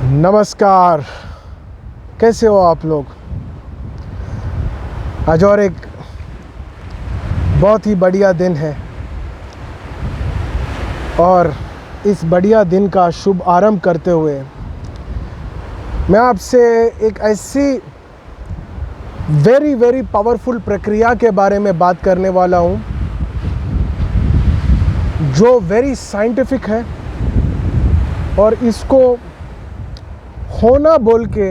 नमस्कार, कैसे हो आप लोग। आज और एक बहुत ही बढ़िया दिन है और इस बढ़िया दिन का शुभ आरंभ करते हुए मैं आपसे एक ऐसी वेरी पावरफुल प्रक्रिया के बारे में बात करने वाला हूँ जो वेरी साइंटिफिक है और इसको होना बोल के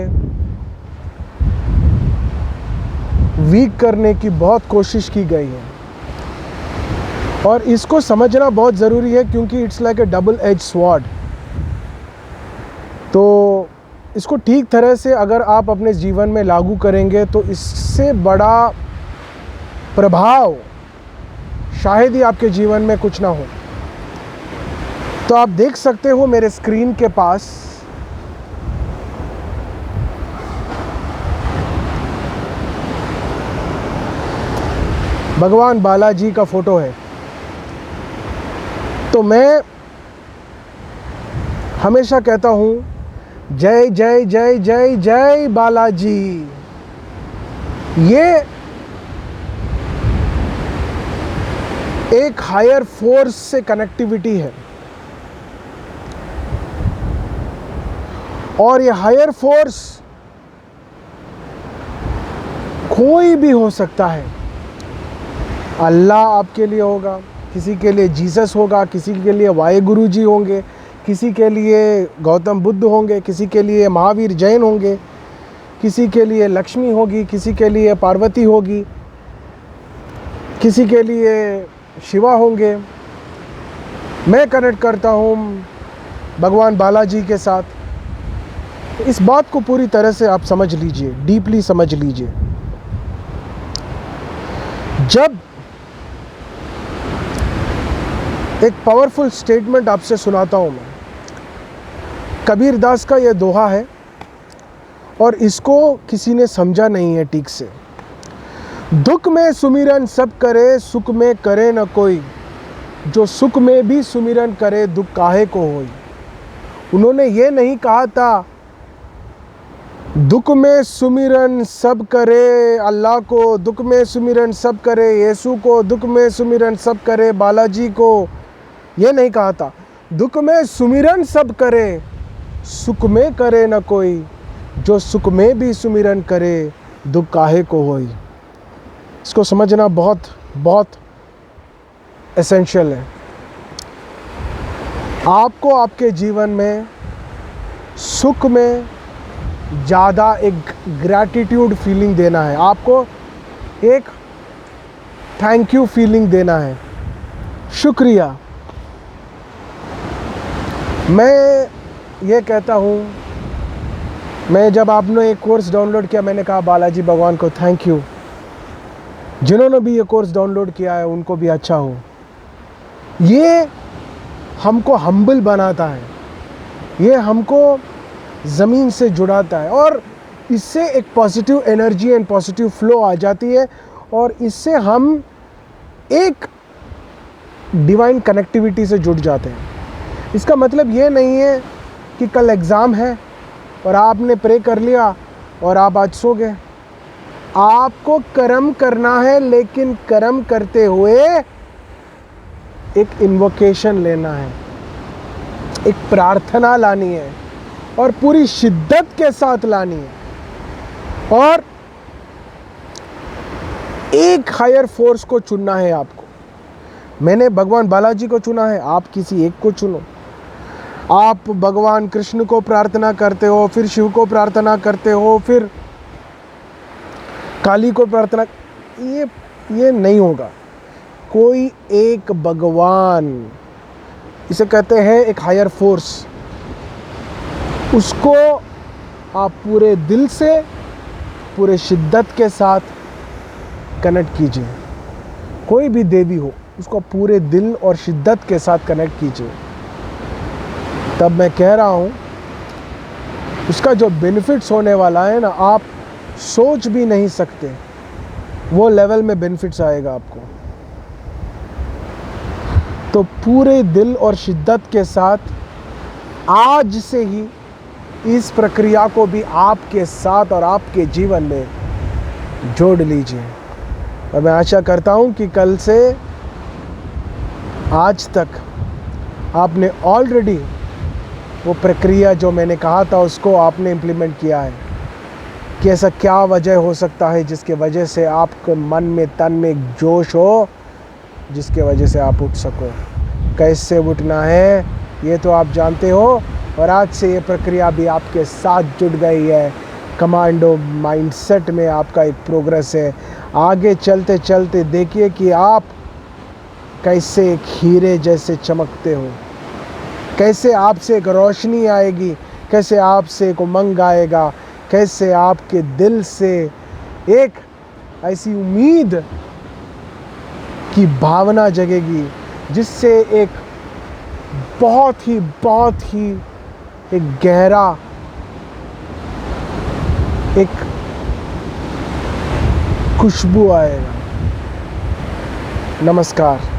वीक करने की बहुत कोशिश की गई है और इसको समझना बहुत ज़रूरी है क्योंकि it's like A double edge sword. तो इसको ठीक तरह से अगर आप अपने जीवन में लागू करेंगे तो इससे बड़ा प्रभाव शायद ही आपके जीवन में कुछ ना हो। तो आप देख सकते हो मेरे स्क्रीन के पास भगवान बालाजी का फ़ोटो है। तो मैं हमेशा कहता हूँ जय जय जय जय जय बालाजी। ये एक हायर फोर्स से कनेक्टिविटी है और ये हायर फोर्स कोई भी हो सकता है। अल्लाह आपके लिए होगा, किसी के लिए जीसस होगा, किसी के लिए वाहेगुरु जी होंगे, किसी के लिए गौतम बुद्ध होंगे, किसी के लिए महावीर जैन होंगे, किसी के लिए लक्ष्मी होगी, किसी के लिए पार्वती होगी, किसी के लिए शिवा होंगे। मैं कनेक्ट करता हूँ भगवान बालाजी के साथ। इस बात को पूरी तरह से आप समझ लीजिए, डीपली समझ लीजिए। जब एक पावरफुल स्टेटमेंट आपसे सुनाता हूँ मैं, कबीर दास का ये दोहा है और इसको किसी ने समझा नहीं है ठीक से। दुख में सुमिरन सब करे, सुख में करे न कोई, जो सुख में भी सुमिरन करे दुख काहे को होई। उन्होंने ये नहीं कहा था दुख में सुमिरन सब करे अल्लाह को, दुख में सुमिरन सब करे यीशु को, दुख में सुमिरन सब करे बालाजी को। ये नहीं कहा था दुख में सुमिरन सब करे, सुख में करे न कोई, जो सुख में भी सुमिरन करे दुख काहे को होई। इसको समझना बहुत बहुत एसेंशियल है। आपको आपके जीवन में सुख में ज़्यादा एक ग्रैटिट्यूड फीलिंग देना है, आपको एक थैंक यू फीलिंग देना है, शुक्रिया। मैं ये कहता हूँ, मैं जब आपने एक कोर्स डाउनलोड किया मैंने कहा बालाजी भगवान को थैंक यू। जिन्होंने भी ये कोर्स डाउनलोड किया है उनको भी अच्छा हो। ये हमको हम्बल बनाता है, ये हमको ज़मीन से जुड़ाता है और इससे एक positive energy and positive flow आ जाती है और इससे हम एक डिवाइन कनेक्टिविटी से जुड़ जाते हैं। इसका मतलब ये नहीं है कि कल एग्ज़ाम है और आपने प्रे कर लिया और आप आज सो गए। आपको कर्म करना है, लेकिन कर्म करते हुए एक इन्वोकेशन लेना है, एक प्रार्थना लानी है और पूरी शिद्दत के साथ लानी है और एक हायर फोर्स को चुनना है आपको। मैंने भगवान बालाजी को चुना है, आप किसी एक को चुनो। आप भगवान कृष्ण को प्रार्थना करते हो, फिर शिव को प्रार्थना करते हो, फिर काली को प्रार्थना, ये नहीं होगा। कोई एक भगवान, इसे कहते हैं एक हायर फोर्स, उसको आप पूरे दिल से पूरे शिद्दत के साथ कनेक्ट कीजिए। कोई भी देवी हो उसको पूरे दिल और शिद्दत के साथ कनेक्ट कीजिए। तब मैं कह रहा हूँ उसका जो बेनिफिट्स होने वाला है ना, आप सोच भी नहीं सकते वो लेवल में बेनिफिट्स आएगा आपको। तो पूरे दिल और शिद्दत के साथ आज से ही इस प्रक्रिया को भी आपके साथ और आपके जीवन में जोड़ लीजिए। और मैं आशा करता हूँ कि कल से आज तक आपने ऑलरेडी वो प्रक्रिया जो मैंने कहा था उसको आपने इम्प्लीमेंट किया है कि ऐसा क्या वजह हो सकता है जिसके वजह से आपके मन में, तन में एक जोश हो, जिसके वजह से आप उठ सको। कैसे उठना है ये तो आप जानते हो, और आज से ये प्रक्रिया भी आपके साथ जुड़ गई है। कमांडो माइंडसेट में आपका एक प्रोग्रेस है। आगे चलते चलते देखिए कि आप कैसे एक हीरे जैसे चमकते हो, कैसे आपसे एक रोशनी आएगी, कैसे आपसे एक उमंग आएगा, कैसे आपके दिल से एक ऐसी उम्मीद की भावना जगेगी जिससे एक बहुत ही एक गहरा, एक खुशबू आएगा। नमस्कार।